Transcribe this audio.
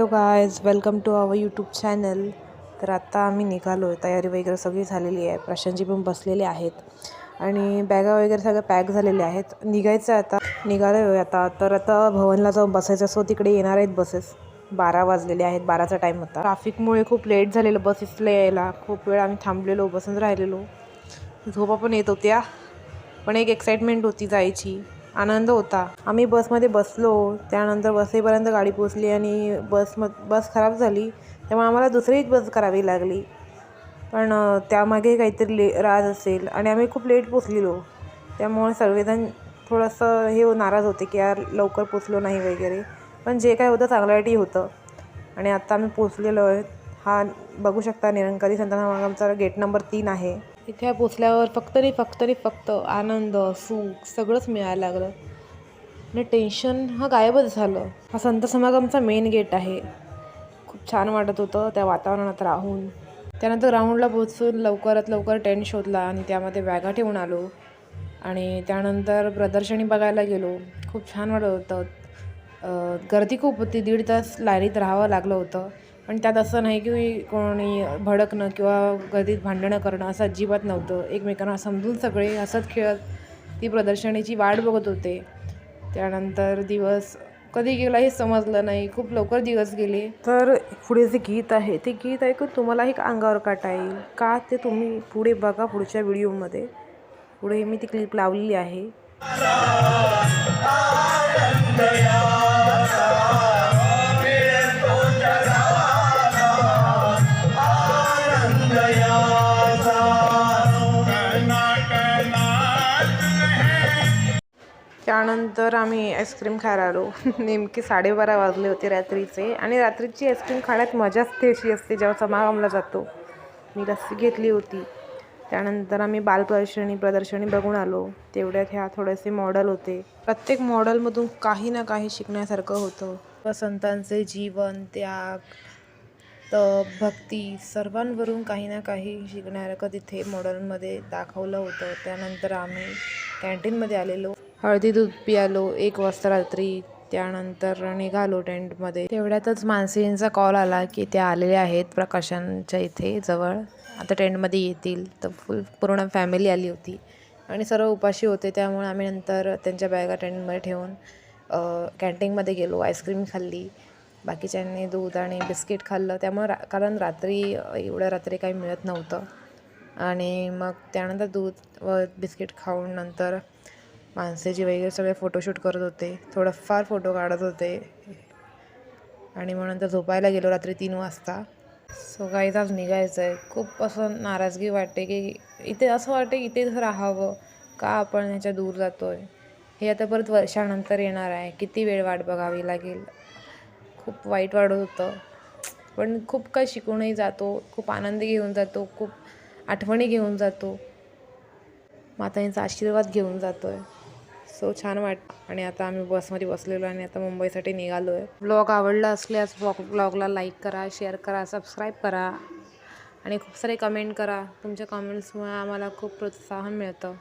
Hello guys, welcome to our YouTube channel. तर आत्ता आम्ही निघालो आहे. तयारी वगैरे सगळी झालेली आहे. प्रशांतजी पण बसलेले आहेत आणि बॅगा वगैरे सगळं पॅक झालेले आहेत. निघायचं आहे आता. निघालो आहे आता. तर आता भवनला जाऊन बसायचं असो. तिकडे येणार आहेत बसेस. 12 वाजलेले आहेत. 12चा टाईम होता. ट्रॅफिकमुळे खूप लेट झालेलं बसेसला यायला. खूप वेळ आम्ही थांबलेलो, बसून राहिलेलो. झोपा पण येत होत्या, पण एक एक्साइटमेंट होती जायची. आनंद होता. आम्ही बसमध्ये बसलो. त्यानंतर बसेपर्यंत गाडी पोचली आणि बस खराब झाली. त्यामुळे आम्हाला दुसरी बस करावी लागली. पण त्यामागे काहीतरी राज असेल आणि आम्ही खूप लेट पोचलेलो. त्यामुळे सर्वजण थोडंसं नाराज होते की यार लवकर पोचलो नाही वगैरे. पण जे काय होतं चांगल्यासाठी होतं. आणि आत्ता आम्ही पोचलेलो आहे. हा बघू शकता निरंकारी संत समागमचा गेट नंबर 3 आहे. इथे पोचल्यावर फक्त आनंद, सुख सगळंच मिळायला लागलं आणि टेन्शन गायबच झालं. हा संत समागमचा मेन गेट आहे. खूप छान वाटत होतं त्या वातावरणात राहून. त्यानंतर ग्राउंडला पोचून लवकरात लवकर टेंट शोधला आणि त्यामध्ये बॅगा ठेवून आलो आणि त्यानंतर प्रदर्शनी बघायला गेलो. खूप छान वाटत होतं. गर्दी खूप होती. 1.5 तास लाईनीत राहावं लागलं होतं. पण त्यात असं नाही की कोणी भडकणं किंवा गर्दीत भांडणं करणं असं अजिबात नव्हतं. एकमेकांना समजून सगळे हसत खेळत ती प्रदर्शनीची वाट बघत होते. त्यानंतर दिवस कधी गेला हे समजलं नाही. खूप लवकर दिवस गेले. तर पुढे जे गीत आहे ते गीत ऐकून तुम्हालाही अंगावर काटा येईल का ते तुम्ही पुढे बघा. पुढच्या व्हिडिओमध्ये पुढे मी ती क्लिप लावलेली आहे. त्यानंतर आम्ही आईस्क्रीम खायला आलो. नेमके 12:30 वाजले होते रात्रीचे. आणि रात्रीची आईस्क्रीम खाण्यात मजाच ती अशी असते जेव्हा समागमला जातो. मी लस्सी घेतली होती. त्यानंतर आम्ही प्रदर्शनी बघून आलो. तेवढ्यात ह्या थोडेसे मॉडेल होते. प्रत्येक मॉडेलमधून काही ना काही शिकण्यासारखं होतं. संतांचे जीवन, त्याग, तप, भक्ती सर्वांवरून काही ना काही शिकण्यासारखं तिथे मॉडेलमध्ये दाखवलं होतं. त्यानंतर आम्ही कॅन्टीनमध्ये आलेलो. हळदी दूध पियालो 1 वाजता रात्री. त्यानंतर निघालो टेंटमध्ये. तेवढ्यातच मानसींचा कॉल आला की त्या आलेल्या आहेत प्रकाशांच्या इथे जवळ. आता टेंटमध्ये येतील. तर पूर्ण फॅमिली आली होती आणि सर्व उपाशी होते. त्यामुळे आम्ही नंतर त्यांच्या बॅगा टेंटमध्ये ठेवून कॅन्टीनमध्ये गेलो. आईस्क्रीम खाल्ली. बाकीच्यांनी दूध आणि बिस्किट खाल्लं. त्यामुळे कारण एवढ्या रात्री काही मिळत नव्हतं. आणि मग त्यानंतर दूध व बिस्किट खाऊन नंतर माणसेजी वगैरे सगळे फोटोशूट करत होते. थोडंफार फोटो काढत होते आणि मग नंतर झोपायला गेलो रात्री 3 वाजता. सो गाईज आज निघायचं आहे. खूप असं नाराजगी वाटते की इथे असं वाटते की इथेच राहावं का आपण ह्याच्या दूर जातो आहे. हे आता परत वर्षानंतर येणार आहे. किती वेळ वाट बघावी लागेल. खूप वाईट वाटत होतं. पण खूप काही शिकूनही जातो. खूप आनंद घेऊन जातो. खूप आठवणी घेऊन जातो. मातांचा आशीर्वाद घेऊन जातो आहे. सो छान आणि आता आम्ही बसमध्ये बसलेलो आणि आता मुंबईसाठी निघालो आहे. ब्लॉग आवडला असल्यास ब्लॉगला लाईक करा, शेअर करा, सबस्क्राईब करा आणि खूप सारे कमेंट करा. तुमच्या कमेंट्समुळे आम्हाला खूप प्रोत्साहन मिळतं.